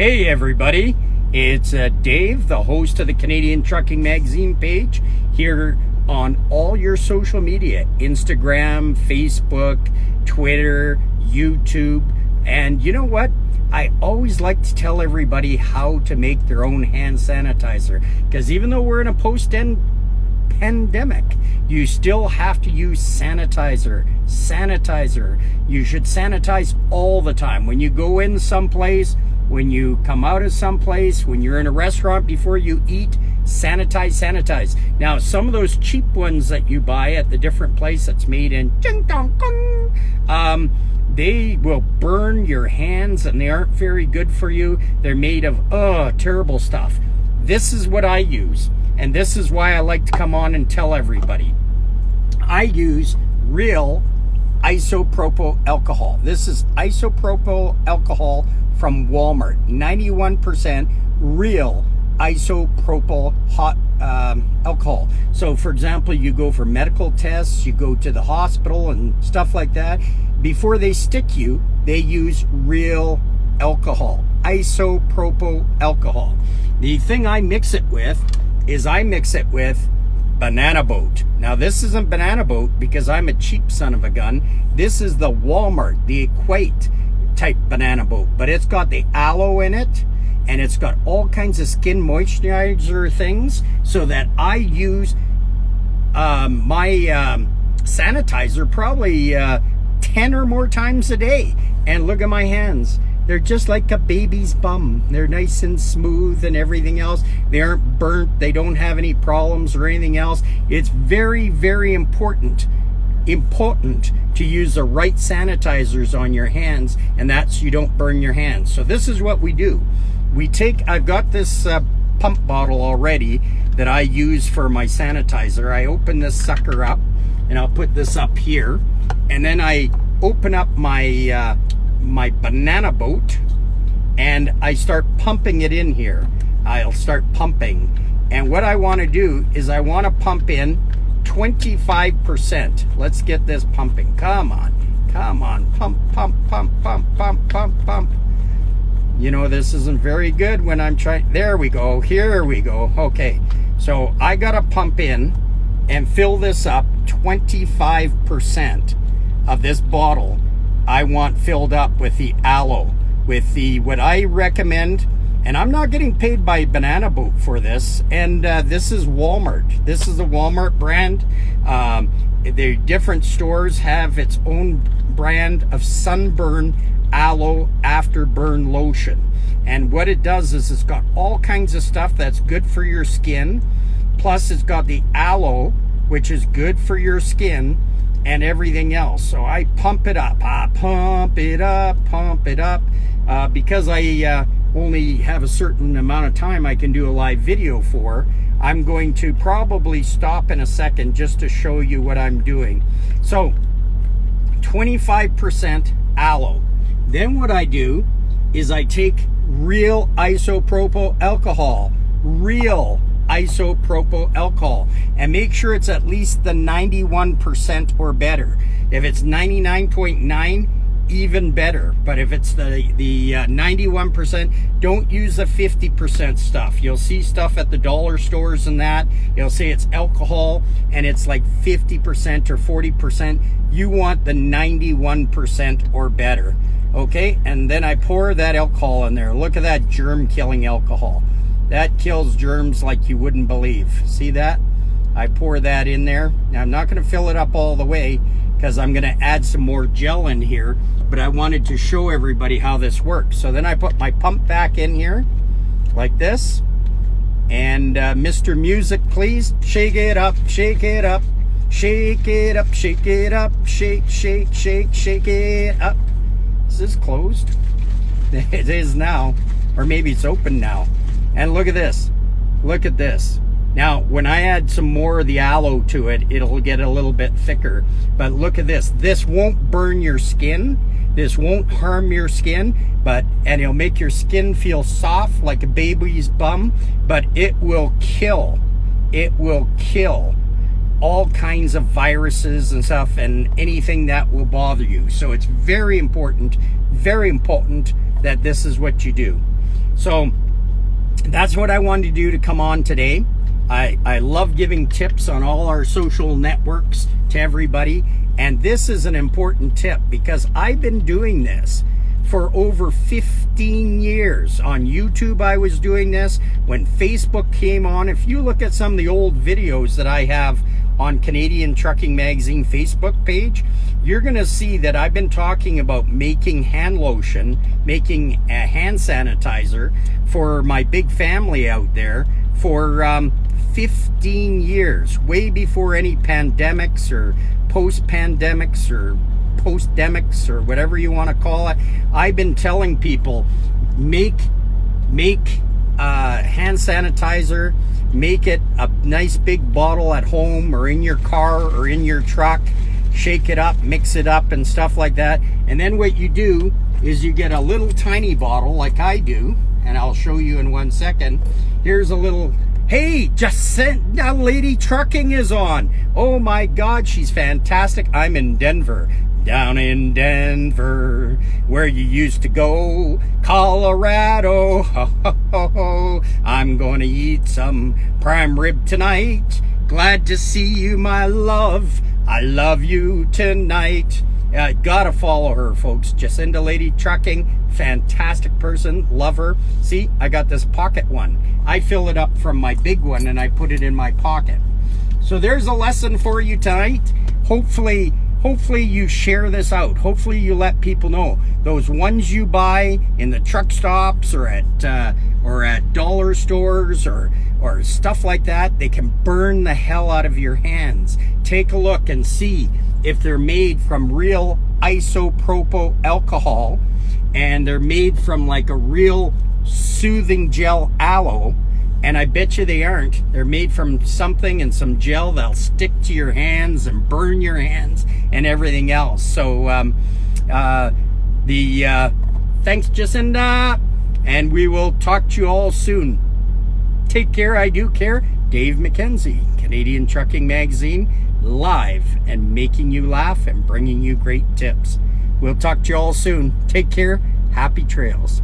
Hey everybody, it's Dave, the host of the Canadian Trucking Magazine page, here on all your social media, Instagram, Facebook, Twitter, YouTube. And you know what? I always like to tell everybody how to make their own hand sanitizer, because even though we're in a post-pandemic, you still have to use sanitizer. You should sanitize all the time. When you go in someplace, when you come out of someplace, when you're in a restaurant, before you eat, sanitize. Now, some of those cheap ones that you buy at the different place that's made in they will burn your hands and they aren't very good for you. They're made of terrible stuff. This is what I use, and this is why I like to come on and tell everybody. I use real isopropyl alcohol. This is isopropyl alcohol from Walmart, 91% real isopropyl hot alcohol. So for example, you go for medical tests, you go to the hospital and stuff like that, before they stick you, they use real alcohol, isopropyl alcohol. The thing I mix it with is Banana Boat. Now this isn't Banana Boat because I'm a cheap son of a gun. This is the Walmart, the Equate type Banana Boat, but it's got the aloe in it, and it's got all kinds of skin moisturizer things, so that I use my sanitizer probably 10 or more times a day. And look at my hands. They're just like a baby's bum. They're nice and smooth and everything else. They aren't burnt. They don't have any problems or anything else. It's very, very important to use the right sanitizers on your hands, and that's you don't burn your hands. So this is what we do. I've got this pump bottle already that I use for my sanitizer. I open this sucker up, and I'll put this up here, and then I open up my my Banana Boat, and I start pumping it in here. I'll start pumping, and what I want to do is I want to pump in 25%. Let's get this pumping. Come on. Pump. You know, this isn't very good when I'm trying. There we go. Here we go. Okay. So I got to pump in and fill this up. 25% of this bottle I want filled up with the aloe, with the, what I recommend. And I'm not getting paid by Banana Boat for this. And this is Walmart. This is a Walmart brand. The different stores have its own brand of sunburn aloe afterburn lotion. And what it does is it's got all kinds of stuff that's good for your skin. Plus it's got the aloe, which is good for your skin, and everything else. So I pump it up. Because I only have a certain amount of time I can do a live video for, I'm going to probably stop in a second just to show you what I'm doing. So 25% aloe. Then what I do is I take real isopropyl alcohol, and make sure it's at least the 91% or better. If it's 99.9, even better. But if it's the 91%, don't use the 50% stuff. You'll see stuff at the dollar stores and that. You'll say it's alcohol and it's like 50% or 40%. You want the 91% or better. Okay, and then I pour that alcohol in there. Look at that germ-killing alcohol. That kills germs like you wouldn't believe. See that? I pour that in there. Now, I'm not going to fill it up all the way because I'm going to add some more gel in here, but I wanted to show everybody how this works. So then I put my pump back in here like this. And Mr. Music, please shake it up, shake it up, shake it up, shake it up, shake it up. Is this closed? It is now, or maybe it's open now. And look at this. Look at this. Now, when I add some more of the aloe to it, it'll get a little bit thicker. But look at this. This won't burn your skin. This won't harm your skin, and it'll make your skin feel soft like a baby's bum, but it will kill all kinds of viruses and stuff and anything that will bother you. So it's very important that this is what you do. So that's what I wanted to do to come on today. I love giving tips on all our social networks to everybody. And this is an important tip because I've been doing this for over 15 years. On YouTube, I was doing this. When Facebook came on, if you look at some of the old videos that I have on Canadian Trucking Magazine Facebook page, you're going to see that I've been talking about making hand lotion, making a hand sanitizer for my big family out there for 15 years, way before any pandemics or post-pandemics or post-demics or whatever you want to call it. I've been telling people, make hand sanitizer, make it a nice big bottle at home or in your car or in your truck, shake it up, mix it up and stuff like that. And then what you do is you get a little tiny bottle like I do, and I'll show you in 1 second. Here's a little, hey, just sent a lady trucking is on. Oh my God, she's fantastic. I'm in Denver. Down in Denver, where you used to go, Colorado. Ho, ho, ho, ho. I'm gonna eat some prime rib tonight. Glad to see you, my love. I love you tonight. Gotta follow her, folks. Jacinda Lady Trucking, fantastic person, love her. See, I got this pocket one. I fill it up from my big one and I put it in my pocket. So there's a lesson for you tonight. Hopefully you share this out. Hopefully you let people know. Those ones you buy in the truck stops or at dollar stores or stuff like that, they can burn the hell out of your hands. Take a look and see if they're made from real isopropyl alcohol and they're made from like a real soothing gel aloe. And I bet you they aren't. They're made from something and some gel that'll stick to your hands and burn your hands and everything else. So thanks, Jacinda, and we will talk to you all soon. Take care. I do care. Dave Mackenzie, Canadian Trucking Magazine, live and making you laugh and bringing you great tips. We'll talk to you all soon. Take care. Happy trails.